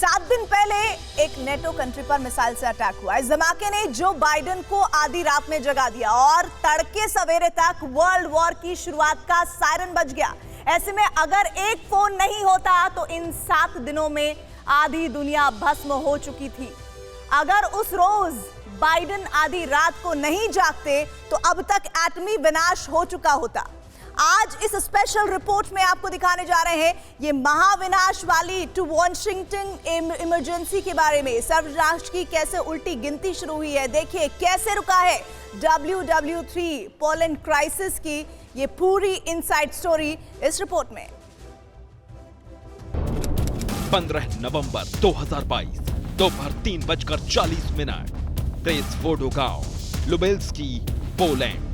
7 दिन पहले एक नेटो कंट्री पर मिसाइल से अटैक हुआ। इस धमाके ने जो बाइडेन को आधी रात में जगा दिया और तड़के सवेरे तक वर्ल्ड वॉर की शुरुआत का सायरन बज गया। ऐसे में अगर एक फोन नहीं होता तो इन 7 दिनों में आधी दुनिया भस्म हो चुकी थी। अगर उस रोज बाइडेन आधी रात को नहीं जागते तो अब तक एटमी विनाश हो चुका होता। आज इस स्पेशल रिपोर्ट में आपको दिखाने जा रहे हैं ये महाविनाश वाली टू वॉशिंगटन इमरजेंसी के बारे में। सर्वराष्ट्र की कैसे उल्टी गिनती शुरू हुई है, देखिए कैसे रुका है WW3 पोलैंड क्राइसिस की ये पूरी इनसाइड स्टोरी इस रिपोर्ट में। 15 नवंबर 2022 दोपहर 3:40 देश वोडोगांव, लुबेल्स्की, पोलैंड।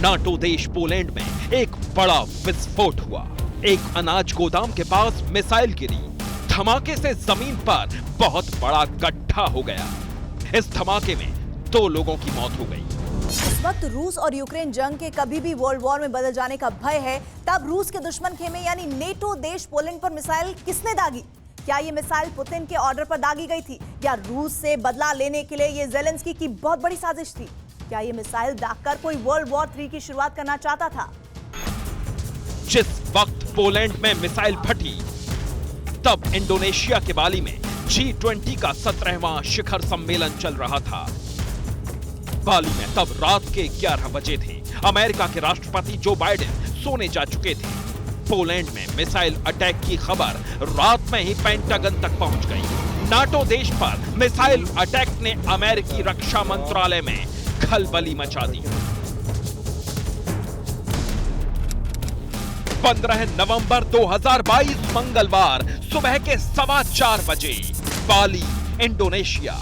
नाटो देश पोलैंड में एक बड़ा विस्फोट हुआ। एक अनाज गोदाम के पास मिसाइल गिरी। धमाके से जमीन पर बहुत बड़ा गड्ढा हो गया। इस धमाके में 2 लोगों की मौत हो गई। इस वक्त रूस और यूक्रेन जंग के कभी भी वर्ल्ड वॉर में बदल जाने का भय है। तब रूस के दुश्मन खेमे यानी नेटो देश पोलैंड पर मिसाइल किसने दागी? क्या ये मिसाइल पुतिन के ऑर्डर पर दागी गई थी या रूस से बदला लेने के लिए ये ज़ेलेंस्की की बहुत बड़ी साजिश थी? क्या ये मिसाइल दागकर कोई वर्ल्ड वॉर 3 की शुरुआत करना चाहता था? जिस वक्त पोलैंड में मिसाइल फटी तब इंडोनेशिया के बाली में G20 का 17वां शिखर सम्मेलन चल रहा था। बाली में तब रात के 11 बजे थे। अमेरिका के राष्ट्रपति जो बाइडेन सोने जा चुके थे। पोलैंड में मिसाइल अटैक की खबर रात में ही पेंटागन तक पहुंच गई। नाटो देश पर मिसाइल अटैक ने अमेरिकी रक्षा मंत्रालय में खलबली मचा दी। 15 नवंबर 2022 मंगलवार सुबह के 4:15 बजे बाली, इंडोनेशिया।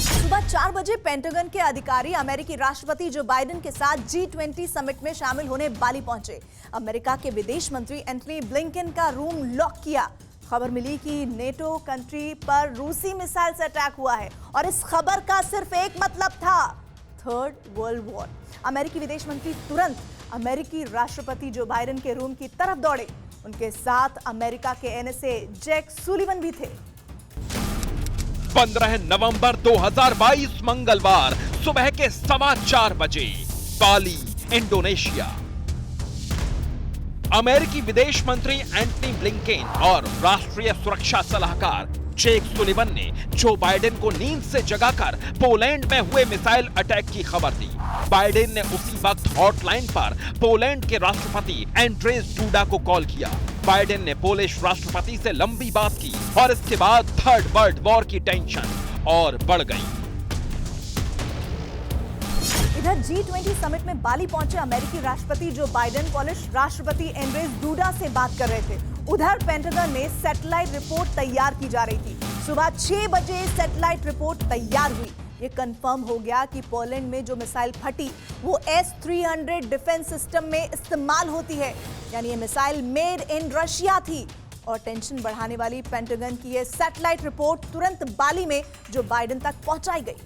सुबह 4 बजे पेंटागन के अधिकारी अमेरिकी राष्ट्रपति जो बाइडेन के साथ G20 समिट में शामिल होने बाली पहुंचे। अमेरिका के विदेश मंत्री एंटनी ब्लिंकन का रूम लॉक किया। खबर मिली कि नेटो कंट्री पर रूसी मिसाइल से अटैक हुआ है और इस खबर का सिर्फ एक मतलब था, थर्ड वर्ल्ड वॉर। अमेरिकी विदेश मंत्री तुरंत अमेरिकी राष्ट्रपति जो बाइडेन के रूम की तरफ दौड़े। उनके साथ अमेरिका के NSA जैक सुलिवन भी थे। 15 नवंबर 2022 मंगलवार सुबह के 4:15 बजे बाली, इंडोनेशिया। अमेरिकी विदेश मंत्री एंटनी ब्लिंकेन और राष्ट्रीय सुरक्षा सलाहकार जैक सुलिवन ने जो बाइडेन को नींद से जगाकर पोलैंड में हुए मिसाइल अटैक की खबर दी। बाइडेन ने उसी वक्त हॉटलाइन पर पोलैंड के राष्ट्रपति एंड्रेज डूडा को कॉल किया। बाइडेन ने पोलिश राष्ट्रपति से लंबी बात की और इसके बाद थर्ड वर्ल्ड वॉर की टेंशन और बढ़ गई। इधर G20 समिट में बाली पहुंचे अमेरिकी राष्ट्रपति जो बाइडेन पोलिश राष्ट्रपति एंड्रेज डूडा से बात कर रहे थे। उधर पेंटागन में सैटेलाइट रिपोर्ट तैयार की जा रही थी। सुबह 6 बजे सैटेलाइट रिपोर्ट तैयार हुई। ये कंफर्म हो गया कि पोलैंड में जो मिसाइल फटी वो S-300 डिफेंस सिस्टम में इस्तेमाल होती है, यानी ये मिसाइल मेड इन रशिया थी। और टेंशन बढ़ाने वाली पेंटागन की ये सैटेलाइट रिपोर्ट तुरंत बाली में जो बाइडेन तक पहुंचाई गई।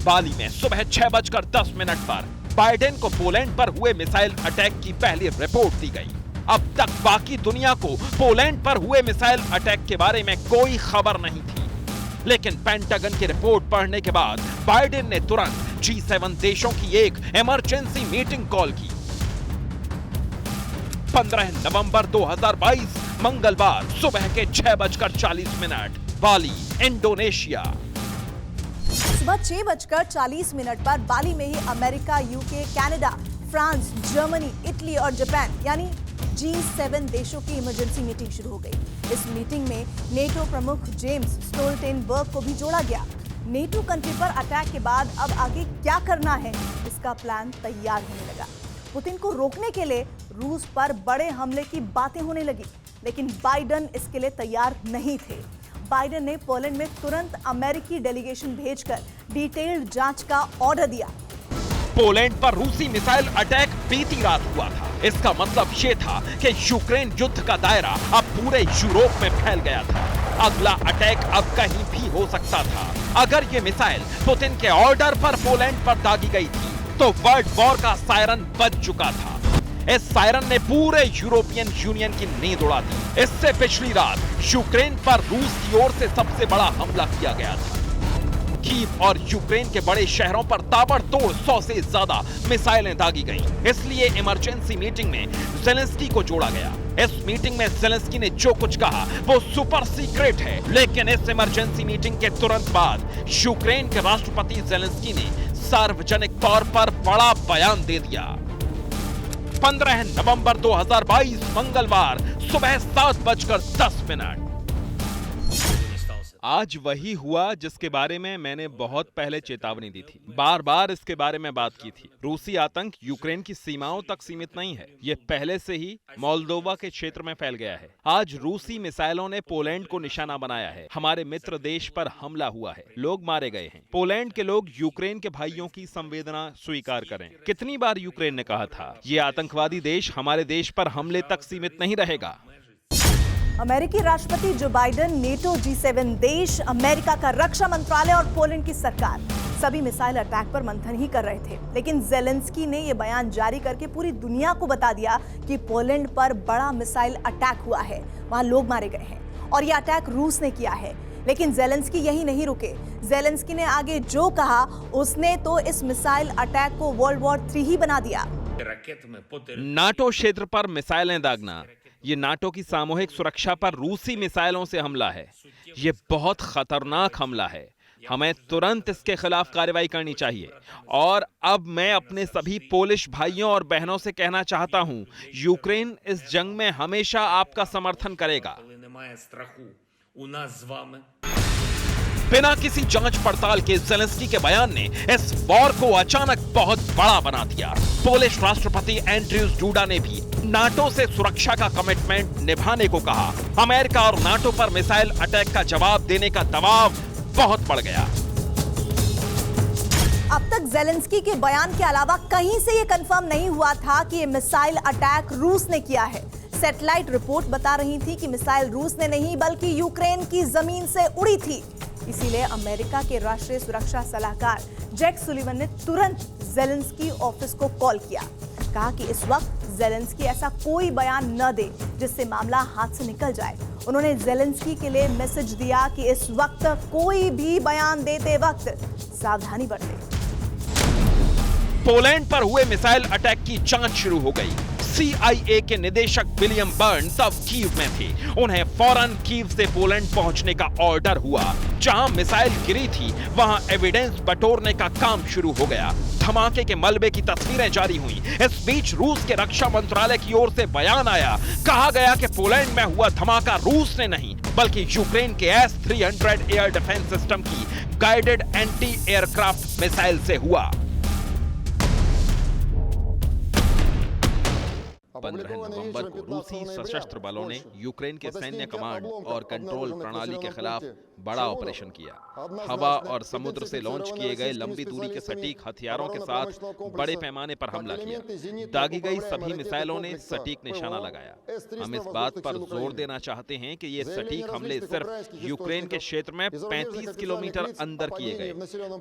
बाली में सुबह 6:10 पर बाइडेन को पोलैंड पर हुए मिसाइल अटैक की पहली रिपोर्ट दी गई। अब तक बाकी दुनिया को पोलैंड पर हुए मिसाइल अटैक के बारे में कोई खबर नहीं थी, लेकिन पेंटागन की रिपोर्ट पढ़ने के बाद बाइडेन ने तुरंत G7 देशों की एक इमरजेंसी मीटिंग कॉल की। 15 नवंबर 2022 मंगलवार सुबह के 6:40 बाली, इंडोनेशिया। सुबह 6:40 पर बाली में ही America, UK, Canada, France, Germany, Italy और जापान यानी G7 देशों की इमरजेंसी मीटिंग शुरू हो गई। इस मीटिंग में नेटो प्रमुख जेम्स स्टोल्टेनबर्ग को भी जोड़ा गया। नेटो कंट्री पर अटैक के बाद अब आगे क्या करना है, इसका प्लान तैयार होने लगा। पुतिन को रोकने के लिए रूस पर बड़े हमले की बातें होने लगी, लेकिन बाइडेन इसके लिए तैयार नहीं थे। बाइडेन ने पोलैंड में तुरंत अमेरिकी डेलीगेशन भेजकर डिटेल्ड जांच का ऑर्डर दिया। पोलैंड पर रूसी मिसाइल अटैक बीती रात हुआ था। इसका मतलब ये था कि यूक्रेन युद्ध का दायरा अब पूरे यूरोप में फैल गया था। अगला अटैक अब कहीं भी हो सकता था। अगर ये मिसाइल पुतिन के ऑर्डर पर पोलैंड पर दागी गई थी तो वर्ल्ड वॉर का सायरन बज चुका था। इस सायरन ने पूरे यूरोपियन यूनियन की नींद उड़ा दी। इससे पिछली रात यूक्रेन पर रूस की ओर से सबसे बड़ा हमला किया गया था। कीव और यूक्रेन के बड़े शहरों पर ताबड़तोड़ 100 से ज्यादा मिसाइलें दागी गईं। इसलिए इमरजेंसी मीटिंग में ज़ेलेंस्की को जोड़ा गया। इस मीटिंग में ज़ेलेंस्की ने जो कुछ कहा वो सुपर सीक्रेट है, लेकिन इस इमरजेंसी मीटिंग के तुरंत बाद यूक्रेन के राष्ट्रपति ज़ेलेंस्की ने सार्वजनिक तौर पर बड़ा बयान दे दिया। 15 नवंबर 2022 मंगलवार सुबह 7:10। आज वही हुआ जिसके बारे में मैंने बहुत पहले चेतावनी दी थी। बार बार इसके बारे में बात की थी। रूसी आतंक यूक्रेन की सीमाओं तक सीमित नहीं है, ये पहले से ही मोल्दोवा के क्षेत्र में फैल गया है। आज रूसी मिसाइलों ने पोलैंड को निशाना बनाया है। हमारे मित्र देश पर हमला हुआ है, लोग मारे गए हैं। पोलैंड के लोग यूक्रेन के भाइयों की संवेदना स्वीकार करें। कितनी बार यूक्रेन ने कहा था, ये आतंकवादी देश हमारे देश पर हमले तक सीमित नहीं रहेगा। अमेरिकी राष्ट्रपति जो बाइडेन, नेटो, G7 देश, अमेरिका का रक्षा मंत्रालय और पोलैंड की सरकार सभी मिसाइल अटैक पर मंथन ही कर रहे थे। लेकिन ज़ेलेंस्की ने यह बयान जारी करके पूरी दुनिया को बता दिया कि पोलैंड पर बड़ा मिसाइल अटैक हुआ है, वहां लोग मारे गए हैं और यह अटैक रूस ने किया है। लेकिन ज़ेलेंस्की यही नहीं रुके। ज़ेलेंस्की ने आगे जो कहा, उसने तो इस मिसाइल अटैक को वर्ल्ड वॉर 3 ही बना दिया। नाटो क्षेत्र पर मिसाइलें दागना, ये नाटो की सामूहिक सुरक्षा पर रूसी मिसाइलों से हमला है। ये बहुत खतरनाक हमला है। हमें तुरंत इसके खिलाफ कार्रवाई करनी चाहिए। और अब मैं अपने सभी पोलिश भाइयों और बहनों से कहना चाहता हूं, यूक्रेन इस जंग में हमेशा आपका समर्थन करेगा। बिना किसी जांच पड़ताल के ज़ेलेंस्की के बयान ने इस वॉर को अचानक बहुत बड़ा बना दिया। पोलिश राष्ट्रपति एंड्र्यूज डूडा ने भी नाटो से सुरक्षा का कमिटमेंट निभाने को कहा। अमेरिका और नाटो पर मिसाइल अटैक का जवाब देने का दबाव बहुत बढ़ गया। अब तक ज़ेलेंस्की के बयान के अलावा कहीं से यह कंफर्म नहीं हुआ था कि यह मिसाइल अटैक रूस ने किया है। सैटेलाइट रिपोर्ट बता रही थी कि मिसाइल रूस ने नहीं बल्कि यूक्रेन की जमीन से उड़ी थी। इसीलिए अमेरिका के राष्ट्रीय सुरक्षा सलाहकार जैक सुलिवन ने तुरंत ज़ेलेंस्की ऑफिस को कॉल किया। कहा कि इस वक्त ज़ेलेंस्की ऐसा कोई बयान न दे जिससे मामला हाथ से निकल जाए। उन्होंने ज़ेलेंस्की के लिए मैसेज दिया कि इस वक्त कोई भी बयान देते वक्त सावधानी बरते। पोलैंड पर हुए मिसाइल अटैक की जांच शुरू हो गई। CIA के निदेशक विलियम बर्न्स तब कीव में थे। उन्हें फौरन कीव से पोलैंड पहुंचने का ऑर्डर हुआ। जहां मिसाइल गिरी थी वहां एविडेंस बटोरने का काम शुरू हो गया। धमाके के मलबे की तस्वीरें जारी हुई। इस बीच रूस के रक्षा मंत्रालय की ओर से बयान आया। कहा गया कि पोलैंड में हुआ धमाका रूस ने नहीं बल्कि यूक्रेन के S-300 एयर डिफेंस सिस्टम की गाइडेड एंटी एयरक्राफ्ट मिसाइल से हुआ। 15 नवंबर को रूसी सशस्त्र बलों ने यूक्रेन के सैन्य कमांड और कंट्रोल प्रणाली के खिलाफ बड़ा ऑपरेशन किया। हवा और समुद्र से लॉन्च किए गए लंबी दूरी के सटीक हथियारों के साथ बड़े पैमाने पर हमला किया। दागी गई सभी मिसाइलों ने सटीक निशाना लगाया। हम इस बात पर जोर देना चाहते हैं कि ये सटीक हमले सिर्फ यूक्रेन के क्षेत्र में 35 किलोमीटर अंदर किए गए।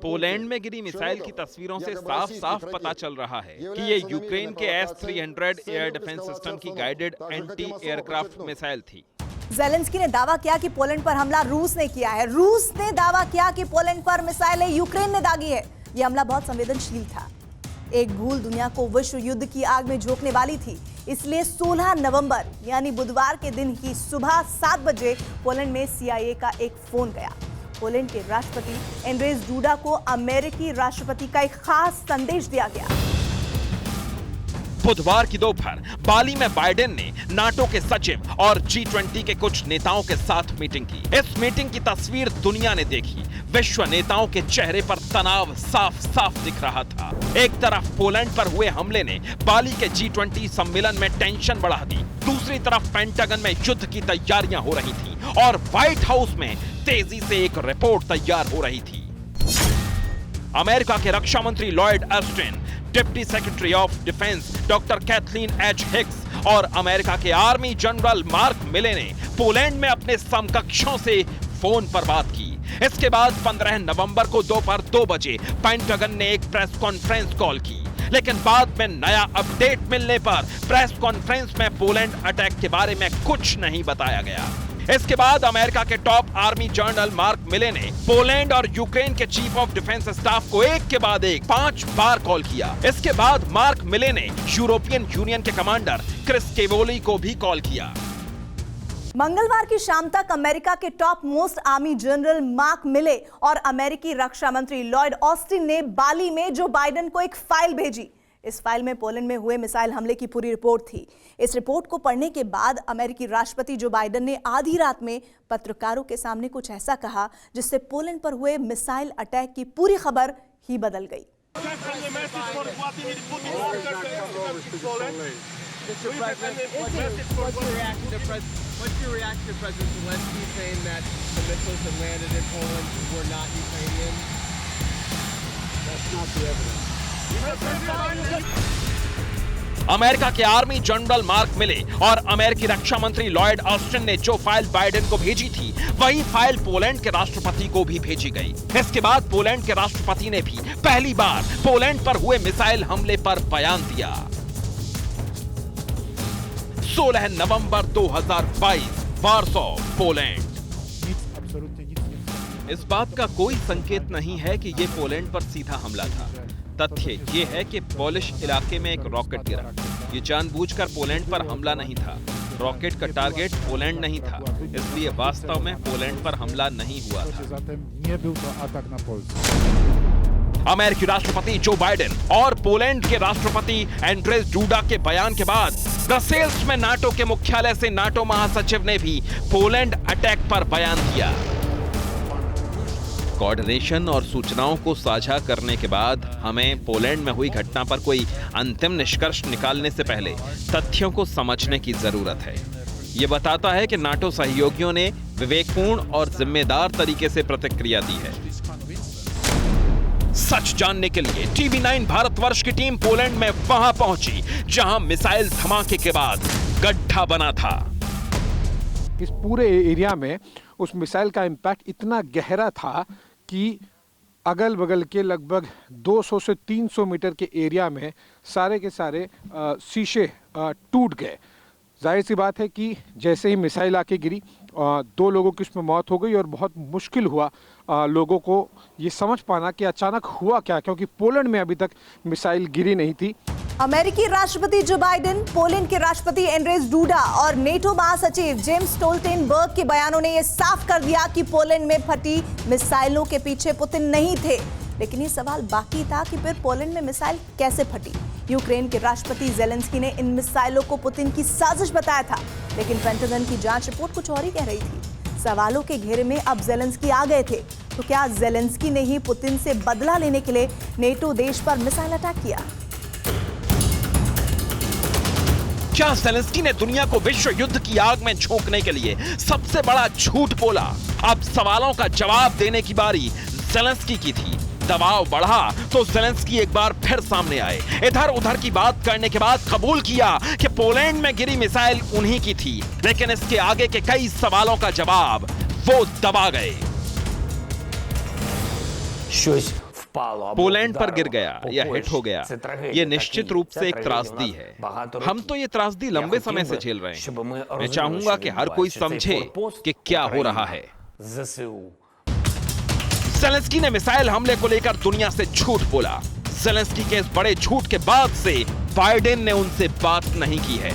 पोलैंड में गिरी मिसाइल की तस्वीरों से साफ साफ पता चल रहा है कि ये यूक्रेन के S-300 एयर डिफेंस सिस्टम की गाइडेड एंटी एयरक्राफ्ट मिसाइल थी। ज़ेलेंस्की ने दावा किया कि पोलैंड पर हमला रूस ने किया है। रूस ने दावा किया कि पोलैंड पर मिसाइलें यूक्रेन ने दागी है। यह हमला बहुत संवेदनशील था। एक भूल दुनिया को विश्व युद्ध की आग में झोंकने वाली थी। इसलिए 16 नवंबर यानी बुधवार के दिन ही सुबह 7 बजे पोलैंड में CIA का एक फोन गया। पोलैंड के राष्ट्रपति एंड्र्यूज डूडा को अमेरिकी राष्ट्रपति का एक खास संदेश दिया गया। बुधवार की दोपहर बाली में बाइडेन ने नाटो के सचिव और G20 के कुछ नेताओं के साथ मीटिंग की। इस मीटिंग की तस्वीर दुनिया ने देखी। विश्व नेताओं के चेहरे पर तनाव साफ साफ दिख रहा था। एक तरफ पोलैंड पर हुए हमले ने बाली के G20 सम्मेलन में टेंशन बढ़ा दी। दूसरी तरफ पेंटागन में युद्ध की तैयारियां हो रही थी और व्हाइट हाउस में तेजी से एक रिपोर्ट तैयार हो रही थी। अमेरिका के रक्षा मंत्री Lloyd Austin, deputy secretary of defence doctor Kathleen H. Hicks और अमेरिका के आर्मी जनरल मार्क मिले ने पोलैंड में अपने समकक्षों से फोन पर बात की। इसके बाद 15 नवंबर को दोपहर 2 बजे पेंटागन ने एक प्रेस कॉन्फ्रेंस कॉल की। लेकिन बाद में नया अपडेट मिलने पर प्रेस कॉन्फ्रेंस में पोलैंड अटैक के बारे में कुछ नहीं बताया गया। इसके बाद अमेरिका के टॉप आर्मी जनरल मार्क मिले ने पोलैंड और यूक्रेन के चीफ ऑफ डिफेंस स्टाफ को एक के बाद एक 5 बार कॉल किया। इसके बाद मार्क मिले ने यूरोपियन यूनियन के कमांडर क्रिस केवोली को भी कॉल किया। मंगलवार की शाम तक अमेरिका के top most army general mark मिले और अमेरिकी रक्षा मंत्री लॉयड ऑस्टिन ने बाली में जो बाइडेन को एक फाइल भेजी। इस फाइल में पोलैंड में हुए मिसाइल हमले की पूरी रिपोर्ट थी। इस रिपोर्ट को पढ़ने के बाद अमेरिकी राष्ट्रपति जो बाइडेन ने आधी रात में पत्रकारों के सामने कुछ ऐसा कहा जिससे पोलैंड पर हुए मिसाइल अटैक की पूरी खबर ही बदल गई। Mr. President, what's your reaction to President Zelensky saying that the missiles that landed in Poland were not Ukrainian? That's not the evidence. America के आर्मी जनरल मार्क मिले और अमेरिकी रक्षा मंत्री लॉयड ऑस्टिन ने जो फाइल बाइडेन को भेजी थी वही फाइल पोलैंड के राष्ट्रपति को भी भेजी गई। इसके बाद पोलैंड के राष्ट्रपति ने भी पहली बार पोलैंड पर हुए मिसाइल हमले पर बयान दिया। 16 नवंबर 2022, वार्सो, पोलैंड। इस बात का कोई संकेत नहीं है कि ये पोलैंड पर सीधा हमला था। तथ्य ये है कि पोलिश इलाके में एक रॉकेट गिरा। ये जानबूझकर पोलैंड पर हमला नहीं था। रॉकेट का टारगेट पोलैंड नहीं था, इसलिए वास्तव में पोलैंड पर हमला नहीं हुआ था। अमेरिकी राष्ट्रपति जो बाइडेन और पोलैंड के राष्ट्रपति एंड्रेज डूडा के बयान के बाद ब्रसेल्स में नाटो के मुख्यालय से नाटो महासचिव ने भी पोलैंड अटैक पर बयान दिया। कोऑर्डिनेशन और सूचनाओं को साझा करने के बाद हमें पोलैंड में हुई घटना पर कोई अंतिम निष्कर्ष निकालने से पहले तथ्यों को समझने की जरूरत है। ये बताता है कि नाटो सहयोगियों ने विवेकपूर्ण और जिम्मेदार तरीके से प्रतिक्रिया दी है। सच जानने के लिए TV9 भारतवर्ष की टीम पोलैंड में वहां पहुंची जहां मिसाइल धमाके के बाद गड्ढा बना था। इस पूरे एरिया में उस मिसाइल का इम्पैक्ट इतना गहरा था कि अगल बगल के लगभग 200 से 300 मीटर के एरिया में सारे के सारे शीशे टूट गए। जाहिर सी बात है कि जैसे ही मिसाइल आके गिरी 2 लोगों की उसमें मौत हो गई और बहुत मुश्किल हुआ लोगों को ये समझ पाना कि अचानक हुआ क्या, क्योंकि पोलैंड में अभी तक मिसाइल गिरी नहीं थी। अमेरिकी राष्ट्रपति जो बाइडेन, पोलैंड के राष्ट्रपति एंड्रेज डूडा और नेटो महासचिव जेम्स स्टोल्टेनबर्ग के बयानों ने यह साफ कर दिया कि पोलैंड में फटी मिसाइलों के पीछे पुतिन नहीं थे। लेकिन ये सवाल बाकी था कि फिर पोलैंड में मिसाइल कैसे फटी। यूक्रेन के राष्ट्रपति जेलेंस्की ने इन मिसाइलों को पुतिन की साजिश बताया था, लेकिन पेंटागन की जांच रिपोर्ट कुछ और ही कह रही थी। सवालों के घेरे में अब जेलेंस्की आ गए थे, तो क्या जेलेंस्की ने ही पुतिन से बदला लेने के लिए नेटो देश पर मिसाइल अटैक किया? क्या जेलेंस्की ने दुनिया को विश्व युद्ध की आग में झोंकने के लिए सबसे बड़ा झूठ बोला? अब सवालों का जवाब देने की बारी जेलेंस्की की थी। दबाव बढ़ा तो जेलेंस्की एक बार फिर सामने आए। इधर उधर की बात करने के बाद कबूल किया कि पोलैंड में गिरी मिसाइल उन्हीं की थी, लेकिन इसके आगे के कई सवालों का जवाब वो दबा गए। पोलैंड पर गिर गया या हिट हो गया, ये निश्चित रूप से एक त्रासदी है। हम तो ये त्रासदी लंबे समय से झेल रहे हैं। मैं चाहूंगा कि हर कोई समझे कि क्या हो रहा है। जेलेंस्की ने मिसाइल हमले को लेकर दुनिया से झूठ बोला। जेलेंस्की के इस बड़े झूठ के बाद से बाइडेन ने उनसे बात नहीं की है।